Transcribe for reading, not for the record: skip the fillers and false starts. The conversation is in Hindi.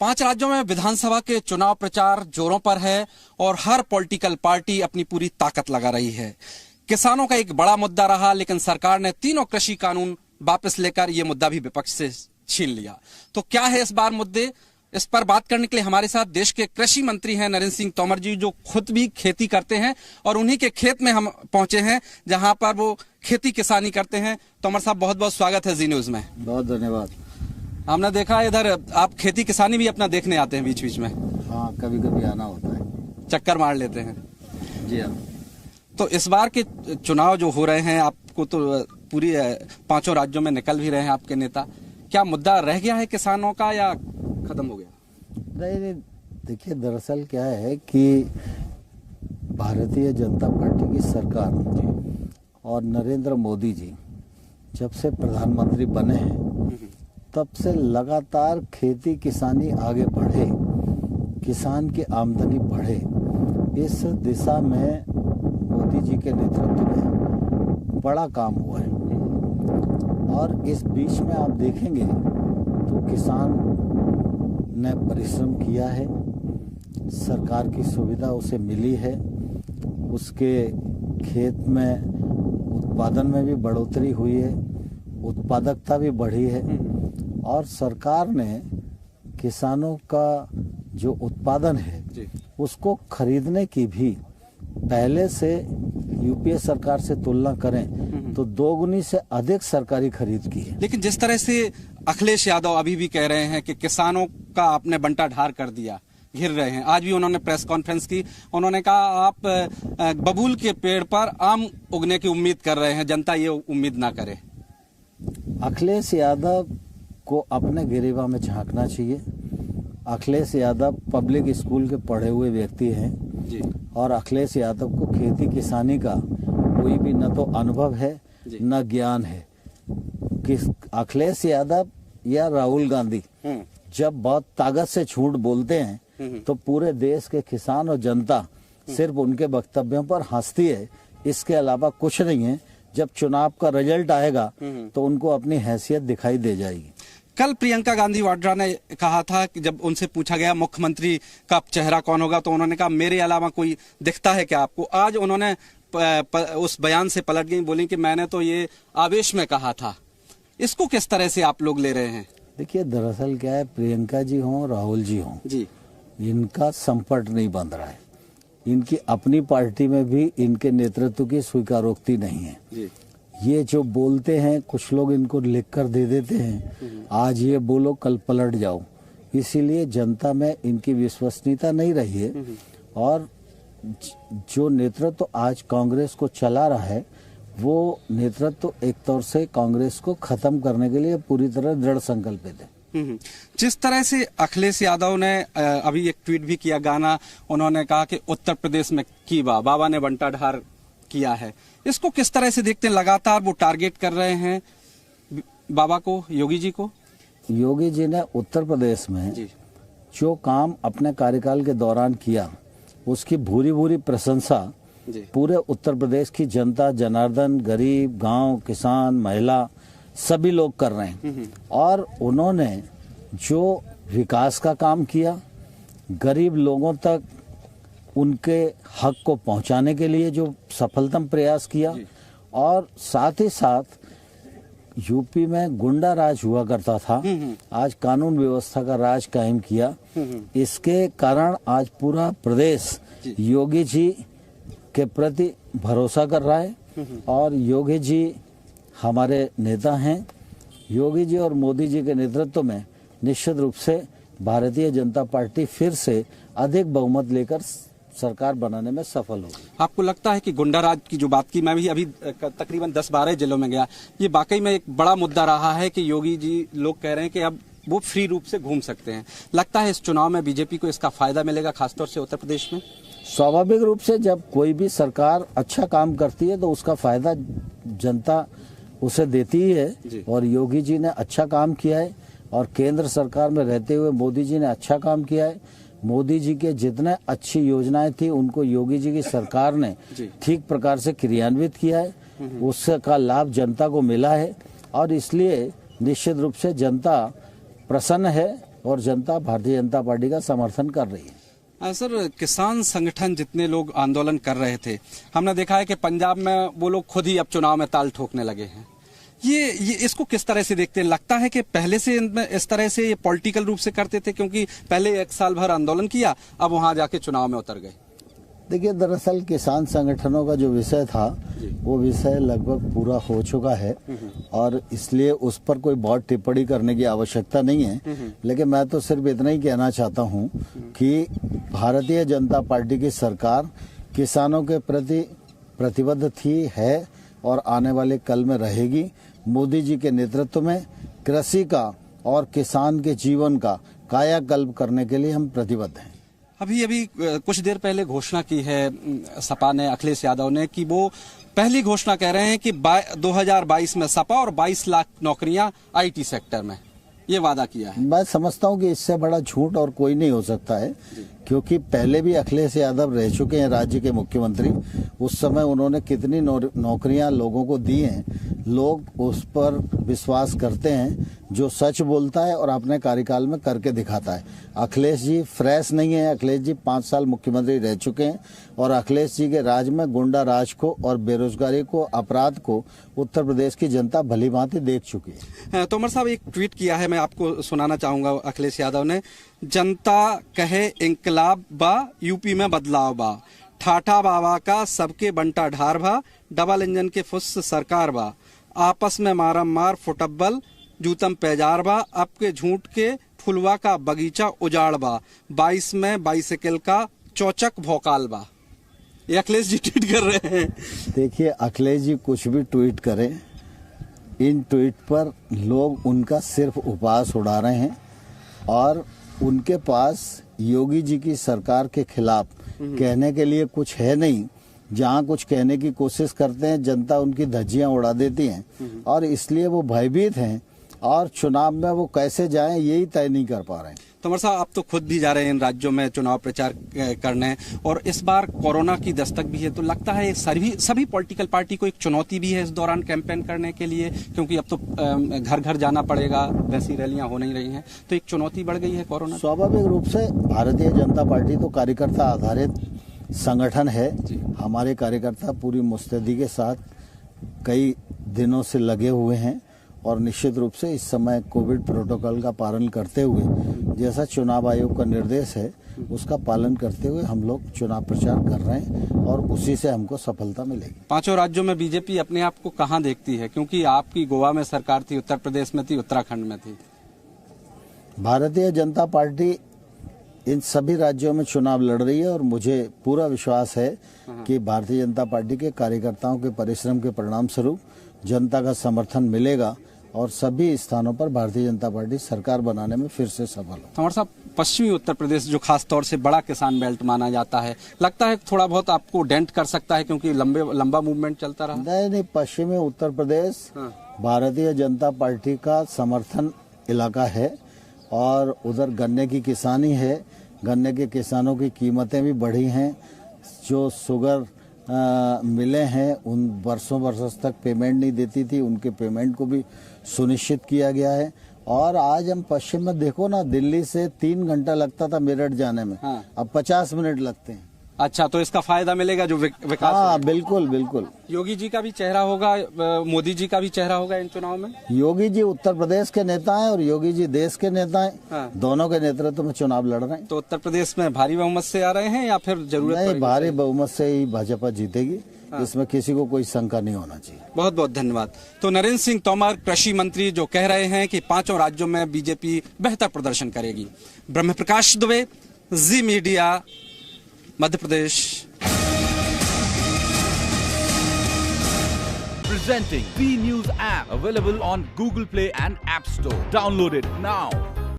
5 राज्यों में विधानसभा के चुनाव प्रचार जोरों पर है और हर पॉलिटिकल पार्टी अपनी पूरी ताकत लगा रही है। किसानों का एक बड़ा मुद्दा रहा, लेकिन सरकार ने तीनों कृषि कानून वापस लेकर यह मुद्दा भी विपक्ष से छीन लिया। तो क्या है इस बार मुद्दे? इस पर बात करने के लिए हमारे साथ देश के कृषि मंत्री हैं नरेंद्र सिंह तोमर जी, जो खुद भी खेती करते हैं और उन्हीं के खेत में हम पहुंचे हैं जहां पर वो खेती किसानी करते हैं। तोमर साहब, बहुत बहुत स्वागत है जी न्यूज में। बहुत धन्यवाद। हमने देखा इधर आप खेती किसानी भी अपना देखने आते हैं बीच बीच में। हाँ, कभी कभी आना होता है, चक्कर मार लेते हैं। जी हाँ। तो इस बार के चुनाव जो हो रहे हैं, आपको तो पूरी 5 राज्यों में निकल भी रहे हैं आपके नेता, क्या मुद्दा रह गया है किसानों का या खत्म हो गया? नहीं, देखिए, दरअसल क्या है कि भारतीय जनता पार्टी की सरकार और नरेंद्र मोदी जी जब से प्रधानमंत्री बने हैं तब से लगातार खेती किसानी आगे बढ़े, किसान की आमदनी बढ़े, इस दिशा में मोदी जी के नेतृत्व में बड़ा काम हुआ है। और इस बीच में आप देखेंगे तो किसान ने परिश्रम किया है, सरकार की सुविधा उसे मिली है, उसके खेत में उत्पादन में भी बढ़ोतरी हुई है, उत्पादकता भी बढ़ी है और सरकार ने किसानों का जो उत्पादन है उसको खरीदने की भी पहले से यूपीए सरकार से तुलना करें तो 2 गुनी से अधिक सरकारी खरीद की है। लेकिन जिस तरह से अखिलेश यादव अभी भी कह रहे हैं कि किसानों का आपने बंटा ढार कर दिया, घिर रहे हैं, आज भी उन्होंने प्रेस कॉन्फ्रेंस की, उन्होंने कहा आप बबूल के पेड़ पर आम उगने की उम्मीद कर रहे हैं, जनता ये उम्मीद ना करे। अखिलेश यादव को अपने गिरेबा में झांकना चाहिए। अखिलेश यादव पब्लिक स्कूल के पढ़े हुए व्यक्ति हैं जी। और अखिलेश यादव को खेती किसानी का कोई भी न तो अनुभव है न ज्ञान है। अखिलेश यादव या राहुल गांधी जब बहुत ताकत से झूठ बोलते हैं तो पूरे देश के किसान और जनता सिर्फ उनके वक्तव्यों पर हंसती है, इसके अलावा कुछ नहीं है। जब चुनाव का रिजल्ट आएगा तो उनको अपनी हैसियत दिखाई दे जाएगी। कल प्रियंका गांधी वाड्रा ने कहा था कि जब उनसे पूछा गया मुख्यमंत्री का चेहरा कौन होगा तो उन्होंने कहा मेरे अलावा कोई दिखता है क्या आपको? आज उन्होंने उस बयान से पलट गई, बोली कि मैंने तो ये आवेश में कहा था। इसको किस तरह से आप लोग ले रहे हैं? देखिए, दरअसल क्या है, प्रियंका जी हों राहुल जी हों जी, इनका संपर्क नहीं बन रहा है। इनकी अपनी पार्टी में भी इनके नेतृत्व की स्वीकारोक्ति नहीं है जी। ये जो बोलते हैं, कुछ लोग इनको लिख कर दे देते हैं, आज ये बोलो कल पलट जाओ, इसीलिए जनता में इनकी विश्वसनीयता नहीं रही है। और जो नेतृत्व आज कांग्रेस को चला रहा है वो नेतृत्व एक तौर से कांग्रेस को खत्म करने के लिए पूरी तरह दृढ़ संकल्पित है। जिस तरह से अखिलेश यादव ने अभी एक ट्वीट भी किया, गाना उन्होंने कहा कि उत्तर प्रदेश में की बाबा ने बंटा ढार किया है, इसको किस तरह से देखते हैं? लगातार वो टारगेट कर रहे हैं बाबा को, योगी जी को। योगी जी ने उत्तर प्रदेश में जो काम अपने कार्यकाल के दौरान किया उसकी भूरी भूरी प्रशंसा पूरे उत्तर प्रदेश की जनता, जनार्दन, गरीब, गांव, किसान, महिला सभी लोग कर रहे हैं। और उन्होंने जो विकास का काम किया, गरीब लोगों तक उनके हक को पहुंचाने के लिए जो सफलतम प्रयास किया, और साथ ही साथ यूपी में गुंडा राज हुआ करता था, आज कानून व्यवस्था का राज कायम किया। इसके कारण आज पूरा प्रदेश योगी जी के प्रति भरोसा कर रहा है और योगी जी हमारे नेता हैं। योगी जी और मोदी जी के नेतृत्व में निश्चित रूप से भारतीय जनता पार्टी फिर से अधिक बहुमत लेकर सरकार बनाने में सफल होगी। आपको लगता है कि गुंडा राज की जो बात की, मैं भी अभी तकरीबन 10-12 जिलों में गया, ये वाकई में एक बड़ा मुद्दा रहा है कि योगी जी, लोग कह रहे हैं कि अब वो फ्री रूप से घूम सकते हैं। लगता है इस चुनाव में बीजेपी को इसका फायदा मिलेगा, खासतौर से उत्तर प्रदेश में? स्वाभाविक रूप से जब कोई भी सरकार अच्छा काम करती है तो उसका फायदा जनता उसे देती ही है। और योगी जी ने अच्छा काम किया है और केंद्र सरकार में रहते हुए मोदी जी ने अच्छा काम किया है। मोदी जी के जितने अच्छी योजनाएं थी उनको योगी जी की सरकार ने ठीक प्रकार से क्रियान्वित किया है, उसका लाभ जनता को मिला है और इसलिए निश्चित रूप से जनता प्रसन्न है और जनता भारतीय जनता पार्टी का समर्थन कर रही है। सर, किसान संगठन जितने लोग आंदोलन कर रहे थे, हमने देखा है कि पंजाब में वो लोग खुद ही अब चुनाव में ताल ठोकने लगे हैं। ये इसको किस तरह से देखते हैं? लगता है कि पहले से इस तरह से ये पॉलिटिकल रूप से करते थे, क्योंकि पहले 1 साल भर आंदोलन किया, अब वहां जाके चुनाव में उतर गए। देखिए, दरअसल किसान संगठनों का जो विषय था वो विषय लगभग पूरा हो चुका है और इसलिए उस पर कोई बहुत टिप्पणी करने की आवश्यकता नहीं है। लेकिन मैं तो सिर्फ इतना ही कहना चाहता हूं कि भारतीय जनता पार्टी की सरकार किसानों के प्रति प्रतिबद्ध थी, है और आने वाले कल में रहेगी। मोदी जी के नेतृत्व में कृषि का और किसान के जीवन का कायाकल्प करने के लिए हम प्रतिबद्ध हैं। अभी कुछ देर पहले घोषणा की है सपा ने, अखिलेश यादव ने, कि वो पहली घोषणा कह रहे हैं कि 2022 में सपा और 22 लाख नौकरियां आईटी सेक्टर में, ये वादा किया है। मैं समझता हूं कि इससे बड़ा झूठ और कोई नहीं हो सकता है, क्योंकि पहले भी अखिलेश यादव रह चुके हैं राज्य के मुख्यमंत्री। उस समय उन्होंने कितनी नौकरियां लोगों को दी हैं। लोग उस पर विश्वास करते हैं जो सच बोलता है और अपने कार्यकाल में करके दिखाता है। अखिलेश जी फ्रेश नहीं है। अखिलेश जी 5 साल मुख्यमंत्री रह चुके हैं और अखिलेश जी के राज में गुंडा राज को और बेरोजगारी को, अपराध को उत्तर प्रदेश की जनता भली भांति देख चुकी है। तोमर साहब, एक ट्वीट किया है, मैं आपको सुनाना चाहूंगा। अखिलेश यादव ने, जनता कहे इंकलाब बा, यूपी में बदलाव बा, ठाठा बाबा का सबके बंटा ढार बा, डबल इंजन के फुस सरकार बा, आपस में मारम मार फुटब्बल, जूतम पैजार बा, अब के झूठ के फुलवा का बगीचा उजाड़ बा, 22 में बाइसिकल का चौचक भौकाल बा। ये अखिलेश जी ट्वीट कर रहे हैं। देखिए, अखिलेश जी कुछ भी ट्वीट करें, इन ट्वीट पर लोग उनका सिर्फ उपहास उड़ा रहे हैं और उनके पास योगी जी की सरकार के खिलाफ कहने के लिए कुछ है नहीं। जहां कुछ कहने की कोशिश करते हैं, जनता उनकी धज्जियां उड़ा देती हैं और इसलिए वो भयभीत हैं और चुनाव में वो कैसे जाएं यही तय नहीं कर पा रहे हैं। तोमर साहब, आप तो खुद भी जा रहे हैं इन राज्यों में चुनाव प्रचार करने, और इस बार कोरोना की दस्तक भी है, तो लगता है सभी पॉलिटिकल पार्टी को एक चुनौती भी है इस दौरान कैंपेन करने के लिए, क्योंकि अब तो घर घर जाना पड़ेगा, वैसी रैलियां हो नहीं रही हैं, तो एक चुनौती बढ़ गई है कोरोना। स्वाभाविक रूप से भारतीय जनता पार्टी तो कार्यकर्ता आधारित संगठन है। हमारे कार्यकर्ता पूरी मुस्तैदी के साथ कई दिनों से लगे हुए हैं और निश्चित रूप से इस समय कोविड प्रोटोकॉल का पालन करते हुए, जैसा चुनाव आयोग का निर्देश है उसका पालन करते हुए हम लोग चुनाव प्रचार कर रहे हैं और उसी से हमको सफलता मिलेगी। 5 राज्यों में बीजेपी अपने आप को कहां देखती है? क्योंकि आपकी गोवा में सरकार थी, उत्तर प्रदेश में थी, उत्तराखंड में थी। भारतीय जनता पार्टी इन सभी राज्यों में चुनाव लड़ रही है और मुझे पूरा विश्वास है कि भारतीय जनता पार्टी के कार्यकर्ताओं के परिश्रम के परिणाम स्वरूप जनता का समर्थन मिलेगा और सभी स्थानों पर भारतीय जनता पार्टी सरकार बनाने में फिर से सफल हो। हमारे साहब, पश्चिमी उत्तर प्रदेश जो खास तौर से बड़ा किसान बेल्ट माना जाता है, लगता है थोड़ा बहुत आपको डेंट कर सकता है, क्योंकि लंबा मूवमेंट चलता रहा। नहीं, पश्चिमी उत्तर प्रदेश भारतीय जनता पार्टी का समर्थन इलाका है और उधर गन्ने की किसानी है। गन्ने के किसानों की कीमतें भी बढ़ी हैं। जो शुगर मिले हैं उन वर्षों तक पेमेंट नहीं देती थी, उनके पेमेंट को भी सुनिश्चित किया गया है। और आज हम पश्चिम में देखो ना, दिल्ली से 3 घंटा लगता था मेरठ जाने में, अब 50 मिनट लगते हैं। अच्छा, तो इसका फायदा मिलेगा जो विकास। हाँ, बिल्कुल बिल्कुल। योगी जी का भी चेहरा होगा, मोदी जी का भी चेहरा होगा इन चुनाव में। योगी जी उत्तर प्रदेश के नेता हैं और योगी जी देश के नेता हैं। दोनों के नेतृत्व में चुनाव लड़ रहे हैं। तो उत्तर प्रदेश में भारी बहुमत से आ रहे हैं या फिर जरूरत? नहीं, भारी बहुमत से ही भाजपा जीतेगी। इसमें किसी को कोई शंका नहीं होना चाहिए। बहुत बहुत धन्यवाद। तो नरेंद्र सिंह तोमर, कृषि मंत्री, जो कह रहे हैं कि 5 राज्यों में बीजेपी बेहतर प्रदर्शन करेगी। ब्रह्म प्रकाश दुबे, जी media, Madhya Pradesh. Presenting B News app, available on Google Play and App Store. Download it now.